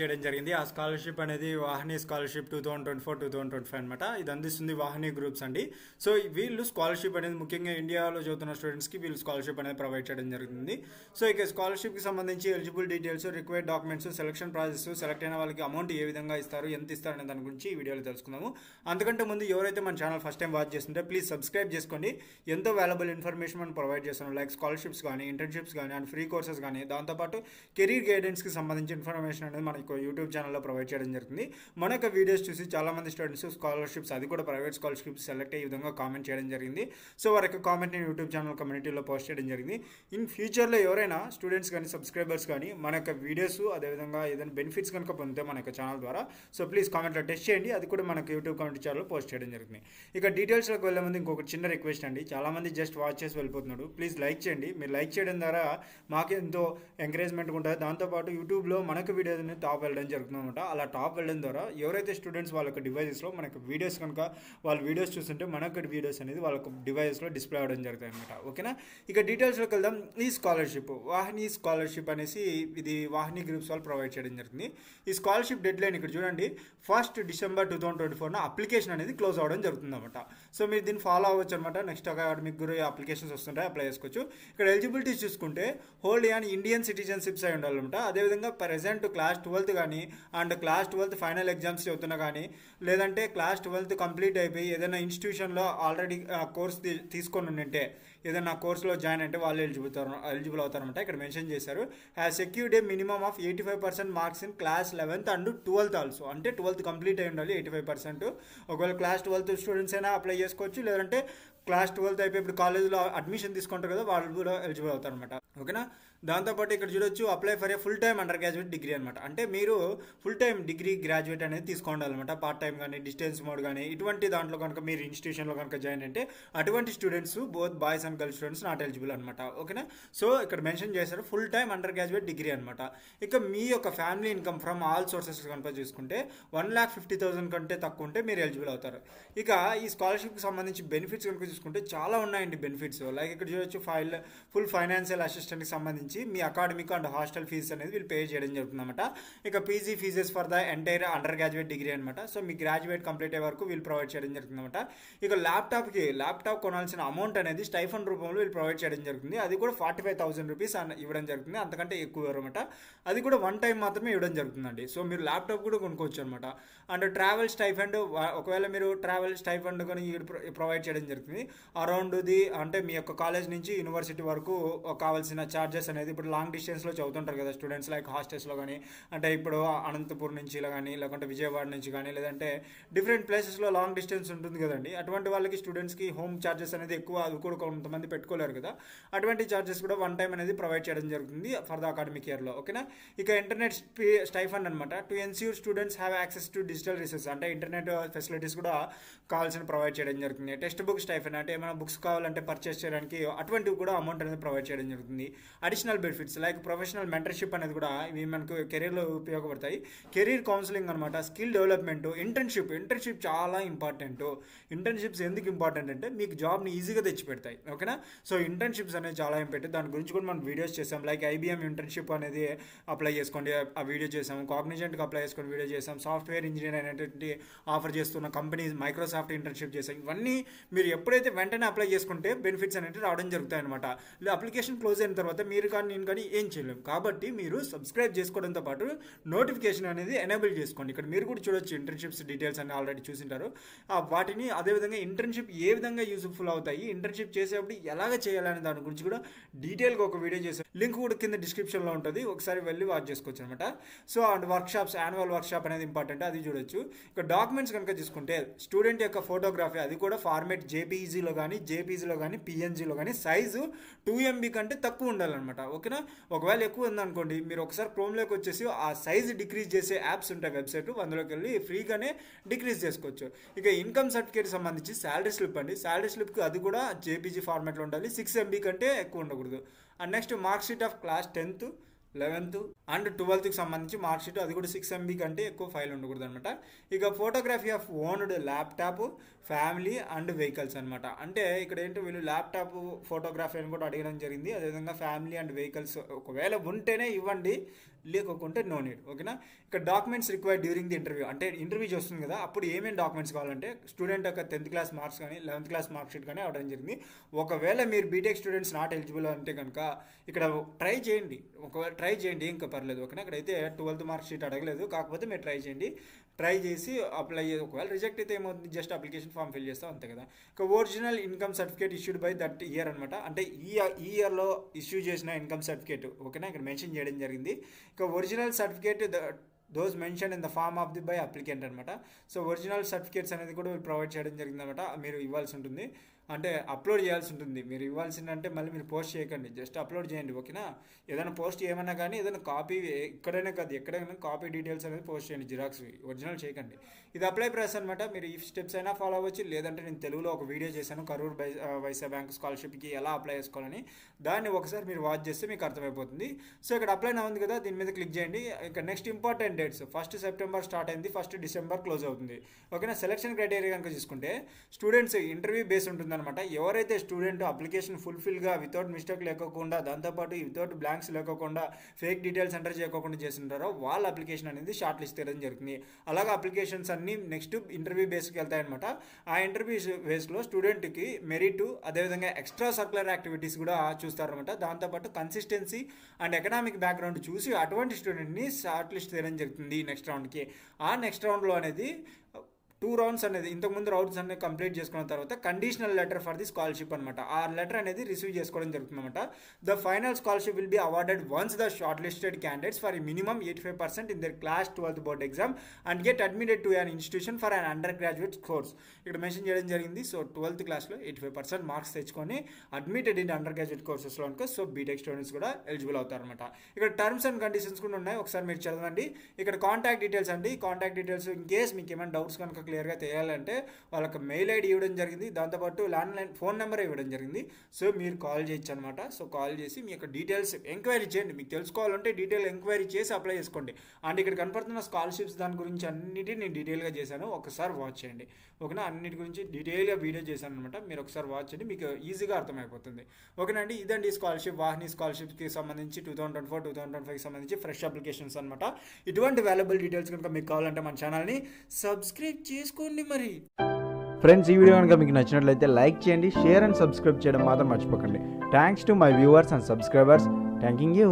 చేయడం జరిగింది. ఆ స్కాలర్షిప్ అనేది వాహిని స్కాలర్షిప్ 2024-2025 అనమాట. ఇది అందిస్తుంది వాహిని గ్రూప్స్ అండి. సో వీళ్ళు స్కాలర్షిప్ అనేది ముఖ్యంగా ఇండియాలో చదువుతున్న స్టూడెంట్స్కి వీళ్ళు స్కాలర్షిప్ అనేది ప్రొవైడ్ చేయడం జరుగుతుంది. సో ఇక స్కాలర్షిప్కి సంబంధించి eligible details, required documents, selection process, select అయిన వాళ్ళకి అమౌంట్ ఏ విధంగా ఇస్తారు, ఎంత ఇస్తారు అనే దాని గురించి ఈ వీడియోలో తెలుసుకుందాము. అంతకంటే ముందు ఎవరైతే మన ఛానల్ ఫస్ట్ టైం వాచ్ చేస్తుంటే ప్లీజ్ సబ్స్క్రైబ్ చేసుకోండి. ఎంతో వాల్యుబుల్ ఇన్ఫర్మేషన్ మనం ప్రొవైడ్ చేస్తున్నాం, లైక్ స్కాలర్షిప్స్ కానీ, ఇంటర్న్షిప్స్ కానీ అండ్ ఫ్రీ కోర్సెస్ కానీ, దాంతోపాటు కెరీర్ గైడెన్స్కి సంబంధించి ఇన్ఫర్మేషన్ అనేది మనకు యూట్యూబ్ ఛానల్లో ప్రొవైడ్ చేయడం జరుగుతుంది. మన యొక్క వీడియోస్ చూసి చాలామంది స్టూడెంట్స్ స్కాలర్షిప్స్, అది కూడా ప్రైవేట్ స్కాలర్షిప్స్ సెలెక్ట్ అయ్యే విధంగా కామెంట్ చేయడం జరిగింది. సో వారి యొక్క కామెంట్ని యూట్యూబ్ ఛానల్ కమ్యూనిటీలో పోస్ట్ చేయడం జరిగింది. ఇన్ ఫ్యూచర్లో ఎవరైనా స్టూడెంట్స్ కానీ, సబ్స్క్రైబర్స్ కానీ మన యొక్క వీడియోస్ అదేవిధంగా ఏదైనా బెనిఫిట్స్ కనుక పొందితే మన యొక్క ఛానల్ ద్వారా సో ప్లీజ్ కామెంట్లో టెస్ట్ చేయండి. అది కూడా మనకు యూట్యూబ్ కమ్యూనిటీ ఛానల్లో పోస్ట్ చేయడం జరుగుతుంది. ఇక డీటెయిల్స్లోకి వెళ్ళే ముందు ఇంకొక చిన్న రిక్వెస్ట్ అండి. చాలామంది జస్ట్ వాచ్ చేసి వెళ్ళిపోతున్నాడు. ప్లీజ్ లైక్ చేయండి. మీరు లైక్ చేయడం ద్వారా మాకు ఎంతో ఎంకరేజ్మెంట్ ఉంటుంది. దాంతోపాటు యూట్యూబ్లో మనకు వీడియోస్ అనేది టాప్ వెళ్ళడం జరుగుతుంది అనమాట. అలా టాప్ వెళ్ళడం ద్వారా ఎవరైతే స్టూడెంట్స్ వాళ్ళ యొక్క డివైజెస్లో మనకు వీడియోస్ కనుక వాళ్ళ వీడియోస్ చూస్తుంటే మనకు వీడియోస్ అనేది వాళ్ళ డివైజెస్లో డిస్ప్లే అవ్వడం జరుగుతుంది అనమాట. ఓకేనా? ఇక డీటెయిల్స్లోకి వెళ్దాం. ఈ స్కాలర్షిప్ వాహిని స్కాలర్షిప్ అనేసి ఇది వాహిని గ్రూప్స్ వాళ్ళు ప్రొవైడ్ చేయడం జరుగుతుంది. ఈ స్కాలర్షిప్ డెడ్ లైన్ ఇక్కడ చూడండి, 1 డిసెంబర్ 2024 అప్లికేషన్ అనేది క్లోజ్ అవ్వడం జరుగుతుంది అనమాట. సో మీరు దీన్ని ఫాలో అవ్వచ్చు అనమాట. నెక్స్ట్ అకాడమిక్ గురి అప్లికేషన్స్ వస్తుంటాయి, అప్లై చేసుకోవచ్చు. ఇక్కడ ఎలిజిబిలిటీస్ చూసుకుంటే హోల్డ్ అండ్ ఇండియన్ సిటిజన్షిప్స్ అయి ఉండాలన్నమాట. అదేవిధంగా ప్రెజెంట్ క్లాస్ 12th కానీ and class 12th final exams చదువుతున్నా కానీ, లేదంటే క్లాస్ 12th కంప్లీట్ అయిపోయి ఏదైనా ఇన్స్టిట్యూషన్లో ఆల్రెడీ కోర్స్ తీసుకొని ఉంటే ఏదైనా కోర్సులో జాయిన్ అంటే వాళ్ళు ఎలిజిబుల్ అవుతారనమాట. ఇక్కడ మెన్షన్ చేశారు, has secured A minimum of 85% marks in class 11th and 12th also. అంటే 12th కంప్లీట్ అయి ఉండాలి 85%. ఒకవేళ క్లాస్ 12th స్టూడెంట్స్ అయినా అప్లై చేసుకోవచ్చు, లేదంటే క్లాస్ 12th అయిపోయి ఇప్పుడు కాలేజ్లో అడ్మిషన్ తీసుకుంటారు కదా, వాళ్ళు కూడా ఎలిజిబుల్ అవుతారు అనమాట. ఓకేనా? దాంతోపాటు ఇక్కడ చూడొచ్చు, apply for a full time under graduate degree అనమాట. అంటే మీరు ఫుల్ టైమ్ డిగ్రీ గ్రాడ్యుయేట్ అనేది తీసుకోవాలన్నమాట. పార్ట్ టైం కానీ, డిస్టెన్స్ మోడ్ కానీ, ఇటువంటి దాంట్లో కనుక మీరు ఇన్స్టిట్యూషన్లో కనుక జాయిన్ అంటే అటువంటి students both boys and girls students not eligible అనమాట. ఓకేనా? సో ఇక్కడ మెన్షన్ చేశారు full time under graduate degree అనమాట. ఇక మీ యొక్క family income from all sources కనుక చూసుకుంటే 1,50,000 కంటే తక్కువ ఉంటే మీరు ఎలిజిబుల్ అవుతారు. ఇక ఈ స్కాలర్షిప్కి సంబంధించి బెనిఫిట్స్ కనుక చూసుకుంటే చాలా ఉన్నాయండి బెనిఫిట్స్. లైక్ ఇక్కడ చూడొచ్చు, ఫుల్ ఫైనాన్షియల్ అసిస్టెంట్కి సంబంధించి మీ అకాడమిక్ అండ్ హాస్టల్ ఫీజు అనేది వీళ్ళు పే చేయడం జరుగుతుంది అనమాట. ఇక PG fees for the entire under graduate degree అనమాట. సో మీ గ్రాడ్యుయేట్ కంప్లీట్ అయ్యే వరకు వీళ్ళు ప్రొవైడ్ చేయడం జరుగుతుంది అనమాట. ఇక ల్యాప్టాప్ కొనాల్సిన అమౌంట్ అనేది స్టైఫండ్ రూపంలో వీళ్ళు ప్రొవైడ్ చేయడం జరుగుతుంది. అది కూడా 45,000 రూపీస్ ఇవ్వడం జరుగుతుంది. అంతకంటే ఎక్కువ అనమాట. అది కూడా వన్ టైం మాత్రమే ఇవ్వడం జరుగుతుందండి. సో మీరు ల్యాప్టాప్ కూడా కొనుక్కోవచ్చు అనమాట. అండ్ ట్రావెల్ స్టైఫండ్, ఒకవేళ మీరు ట్రావెల్ స్టైఫండ్ కానీ ప్రొవైడ్ చేయడం జరుగుతుంది. అరౌండ్ ది అంటే మీ యొక్క కాలేజ్ నుంచి యూనివర్సిటీ వరకు కావాల్సిన ఛార్జెస్ అనేది, ఇప్పుడు లాంగ్ డిస్టెన్స్లో చదువుతుంటారు కదా స్టూడెంట్స్, లైక్ హాస్టల్స్లో కానీ, అంటే ఇప్పుడు అనంతపూర్ నుంచి ఇలా కానీ, లేకుంటే విజయవాడ నుంచి కానీ, లేదంటే డిఫరెంట్ ప్లేసెస్లో లాంగ్ డిస్టెన్స్ ఉంటుంది కదండి. అటువంటి వాళ్ళకి స్టూడెంట్స్కి హోమ్ ఛార్జెస్ అనేది ఎక్కువ, అది కూడా కొంతమంది పెట్టుకోలేరు కదా. అటువంటి ఛార్జెస్ కూడా వన్ టైం అనేది ప్రొవైడ్ చేయడం జరుగుతుంది ఫర్ ద అకాడమిక్ ఇయర్లో. ఓకేనా? ఇక ఇంటర్నెట్ స్టైఫండ్ అనమాట. To ensure students have access to digital resource, అంటే ఇంటర్నెట్ ఫెసిలిటీస్ కూడా కావాల్సిన ప్రొవైడ్ చేయడం జరుగుతుంది. టెక్స్ట్ బుక్ స్టైఫండ్, అంటే ఏమైనా బుక్స్ కావాలంటే పర్చేస్ చేయడానికి అటువంటివి కూడా అమౌంట్ అనేది ప్రొవైడ్ చేయడం జరుగుతుంది. Additional benefits like professional mentorship అనేది కూడా ఇవి మనకు కెరీర్లో ఉపయోగపడతాయి. కెరీర్ కౌన్సిలింగ్ అనమాట, స్కిల్ డెవలప్మెంట్, ఇంటర్న్షిప్ చాలా ఇంపార్టెంట్. ఇంటర్న్షిప్స్ ఎందుకు ఇంపార్టెంట్ అంటే మీకు జాబ్ని ఈజీగా తెచ్చిపెడతాయి. ఓకేనా? సో ఇంటర్న్షిప్స్ అనేది చాలా ఇంపార్టెంట్. దాని గురించి కూడా మనం వీడియోస్ చేసాం. లైక్ IBM ఇంటర్న్షిప్ అనేది అప్లై చేసుకోండి, ఆ వీడియో చేసాము. కాగ్నిజెంట్కి అప్లై చేసుకొని వీడియో చేసాం. సాఫ్ట్వేర్ ఇంజనీర్ అనేటువంటి ఆఫర్ చేస్తున్న కంపెనీ మైక్రోసాఫ్ట్ ఇంటర్న్షిప్ చేసాం. ఇవన్నీ మీరు ఎప్పుడైతే వెంటనే అప్లై చేసుకుంటే బెనిఫిట్స్ అనేవి రావడం జరుగుతాయి అనమాట. అప్లికేషన్ క్లోజ్ అయిన తర్వాత మీరు కానీ నేను కానీ ఏం చేయలేము. కాబట్టి మీరు సబ్స్క్రైబ్ చేసుకోవడంతో పాటు నోటిఫికేషన్ అనేది ఎనేబుల్ చేసుకోండి. ఇక్కడ మీరు కూడా చూడొచ్చు ఇంటర్న్షిప్స్ డీటెయిల్స్ అన్ని ఆల్రెడీ చూసింటారు. వాటిని అదేవిధంగా ఇంటర్న్షిప్ ఏ విధంగా యూజ్ఫుల్ అవుతాయి, ఇంటర్న్షిప్ చేసేప్పుడు ఎలాగ చేయాలనే దాని గురించి కూడా డీటెయిల్గా ఒక వీడియో చేశారు. లింక్ కూడా కింద డిస్క్రిప్షన్లో ఉంటుంది, ఒకసారి వెళ్ళి వాచ్ చేసుకోవచ్చు అనమాట. So and workshops, annual workshop అనేది ఇంపార్టెంట్, అది చూడొచ్చు. ఇక డాక్యుమెంట్స్ కనుక చూసుకుంటే స్టూడెంట్ యొక్క ఫోటోగ్రఫీ, అది కూడా ఫార్మేట్ JPEGలో కానీ, JPEGలో కానీ, PNGలో కానీ సైజు 2 MB కంటే తక్కువ ఉండాలన్నమాట. ఓకేనా? ఒకవేళ ఎక్కువ ఉందనుకోండి, మీరు ఒకసారి క్రోమ్లోకి వచ్చేసి ఆ సైజు డిక్రీజ్ చేసే యాప్స్ ఉంటాయి వెబ్సైట్, అందులోకి వెళ్ళి ఫ్రీగానే డిక్రీజ్ చేసుకోవచ్చు. ఇక ఇన్కమ్ సర్టిఫికేట్ సంబంధించి శాలరీ స్లిప్ అండి. శాలరీ స్లిప్కి అది కూడా JPG ఫార్మాట్లో ఉండాలి, 6 MB కంటే ఎక్కువ ఉండకూడదు. And next mark sheet of class 10th, 11th and 12th సంబంధించి మార్క్ షీట్, అది కూడా 6 MB కంటే ఎక్కువ ఫైల్ ఉండకూడదు అనమాట. ఇక photography of owned laptop, family and vehicles అనమాట. అంటే ఇక్కడ ఏంటో వీళ్ళు ల్యాప్టాప్ ఫోటోగ్రఫీ అని కూడా అడగడం జరిగింది. అదేవిధంగా ఫ్యామిలీ అండ్ వెహికల్స్ ఒకవేళ ఉంటేనే ఇవ్వండి, లేకుంటే నో నీడ్. ఓకేనా. ఇక్కడ documents required during the interview, అంటే ఇంటర్వ్యూ వస్తుంది కదా అప్పుడు ఏమేమి డాక్యుమెంట్స్ కావాలంటే స్టూడెంట్ యొక్క 10th క్లాస్ మార్క్స్ కానీ 11th క్లాస్ మార్క్ షీట్ కానీ అవ్వడం జరిగింది. ఒకవేళ మీరు బీటెక్ స్టూడెంట్స్ నాట్ ఎలిజిబుల్ అంటే కనుక ఇక్కడ ట్రై చేయండి, ఒకవేళ ట్రై చేయండి ఇంకా పర్లేదు. ఓకేనా. ఇక్కడైతే 12th మార్క్ షీట్ అడగలేదు, కాకపోతే మీరు ట్రై చేయండి, ట్రై చేసి అప్లై చేసి ఒకవేళ రిజెక్ట్ అయితే ఏమవుతుంది, జస్ట్ అప్లికేషన్ ఫామ్ ఫిల్ చేస్తాం అంతే కదా. ఇక original income certificate issued by that year అనమాట, అంటే ఈ ఇయర్లో ఇష్యూ చేసిన ఇన్కమ్ సర్టిఫికేట్. ఓకేనా. ఇక్కడ మెన్షన్ చేయడం జరిగింది. ఇక original certificate those mention in the form of the by applicant అనమాట. సో ఒరిజినల్ సర్టిఫికేట్స్ అనేది కూడా ప్రొవైడ్ చేయడం జరిగింది అనమాట. మీరు ఇవ్వాల్సి ఉంటుంది, అంటే అప్లోడ్ చేయాల్సి ఉంటుంది. మీరు ఇవ్వాల్సిందంటే మళ్ళీ మీరు పోస్ట్ చేయకండి, జస్ట్ అప్లోడ్ చేయండి. ఓకేనా. ఏదైనా పోస్ట్ చేయమన్నా కానీ ఏదైనా కాపీ ఇక్కడైనా కాదు ఎక్కడైనా కాపీ డీటెయిల్స్ అనేది పోస్ట్ చేయండి, జిరాక్స్, ఒరిజినల్ చేయకండి. ఇది అప్లై ప్రాసెస్ అనమాట. మీరు ఈ స్టెప్స్ అయినా ఫాలో అవ్వచ్చు, లేదంటే నేను తెలుగులో ఒక వీడియో చేశాను కరూర్ వైశ్య బ్యాంక్ స్కాలర్షిప్కి ఎలా అప్లై చేసుకోవాలని, దాన్ని ఒకసారి మీరు వాచ్ చేస్తే మీకు అర్థమైపోతుంది. సో ఇక్కడ అప్లై నా ఉంది కదా, దీని మీద క్లిక్ చేయండి. ఇక్కడ next important dates 1 September start అయింది, 1 డిసెంబర్ క్లోజ్ అవుతుంది. ఓకేనా. సెలక్షన్ క్రైటీరియా కనుక చూసుకుంటే స్టూడెంట్స్ ఇంటర్వ్యూ బేస్ ఉంటుంది అనమాట. ఎవరైతే స్టూడెంట్ అప్లికేషన్ ఫుల్ఫిల్గా వితౌట్ మిస్టేక్ లేకోకుండా, దాంతోపాటు వితౌట్ బ్లాంక్స్ లేకోకుండా, ఫేక్ డీటెయిల్స్ ఎంటర్ చేయకుండా చేస్తుంటారో వాళ్ళ అప్లికేషన్ అనేది షార్ట్ లిస్ట్ చేయడం జరుగుతుంది. అలాగే అప్లికేషన్స్ అన్నీ నెక్స్ట్ ఇంటర్వ్యూ బేస్కి వెళ్తాయన్నమాట. ఆ ఇంటర్వ్యూ బేస్లో స్టూడెంట్కి మెరిట్, అదేవిధంగా ఎక్స్ట్రా సర్క్యులర్ యాక్టివిటీస్ కూడా చూస్తారనమాట. దాంతోపాటు కన్సిస్టెన్సీ అండ్ ఎకనామిక్ బ్యాక్గ్రౌండ్ చూసి అటువంటి స్టూడెంట్ని షార్ట్ లిస్ట్ చేయడం జరుగుతుంది నెక్స్ట్ రౌండ్కి. ఆ నెక్స్ట్ రౌండ్లో అనేది 2 రౌండ్స్ అనేది ఇంతకుముందు రౌండ్స్ అనేది కంప్లీట్ చేసుకున్న తర్వాత conditional letter for the scholarship అనమాట. ఆ లెటర్ అనేది రిసీవ్ చేసుకోవడం జరుగుతుంది అనమాట. The final scholarship will be awarded once the short listed candidates for minimum 85% in their class 12th board exam and get admitted to an institution for an under graduate course. ఇక్కడ mention చేయడం జరిగింది. So 12th క్లాస్లో 85% marks తెచ్చుకొని admitted in under graduate కోర్సెస్లో అనుకో so BTech students కూడా eligible అవుతారనమాట. ఇక్కడ terms and conditions కూడా ఉన్నాయి, ఒకసారి మీరు చదవండి. ఇక్కడ కాంటాక్ట్ డీటెయిల్స్ అండి, కాంటాక్ట్ డీటెయిల్స్ ఇన్ కేస్ మీకు ఏమైనా డౌట్స్ కనుక క్లియర్గా తెలియాలంటే వాళ్ళకి మెయిల్ ఐడి ఇవ్వడం జరిగింది, దాంతోపాటు ల్యాండ్లైన్ ఫోన్ నెంబర్ ఇవ్వడం జరిగింది. సో మీరు కాల్ చేయొచ్చు అనమాట. సో కాల్ చేసి మీ యొక్క డీటెయిల్స్ ఎంక్వైరీ చేయండి, మీకు తెలుసుకోవాలంటే డీటెయిల్ ఎంక్వైరీ చేసి అప్లై చేసుకోండి. అండ్ ఇక్కడ కనపడుతున్న స్కాలర్షిప్స్ దాని గురించి అన్నిటిని నేను డీటెయిల్గా చేశాను, ఒకసారి వాచ్ చేయండి. ఓకేనా. అన్నిటి గురించి డీటెయిల్గా వీడియో చేశాను అనమాట, మీరు ఒకసారి వాచ్ చేయండి, మీకు ఈజీగా అర్థమైపోతుంది. ఓకేనండి. ఇదండి స్కాలర్షిప్, వాహిని స్కాలర్షిప్కి సంబంధించి 2024-2025కి సంబంధించి ఫ్రెష్ అప్లికేషన్స్ అనమాట. ఇటువంటి వాల్యుబుల్ డీటెయిల్స్ కనుక మీకు కావాలంటే మన ఛానల్ని సబ్స్క్రైబ్ చేసుకోండి. మరి ఫ్రెండ్స్, ఈ వీడియో కనుక మీకు నచ్చినట్లయితే లైక్ చేయండి, షేర్ అండ్ సబ్స్క్రైబ్ చేయడం మాత్రం మర్చిపోకండి. Thanks to my viewers and subscribers. Thanking you.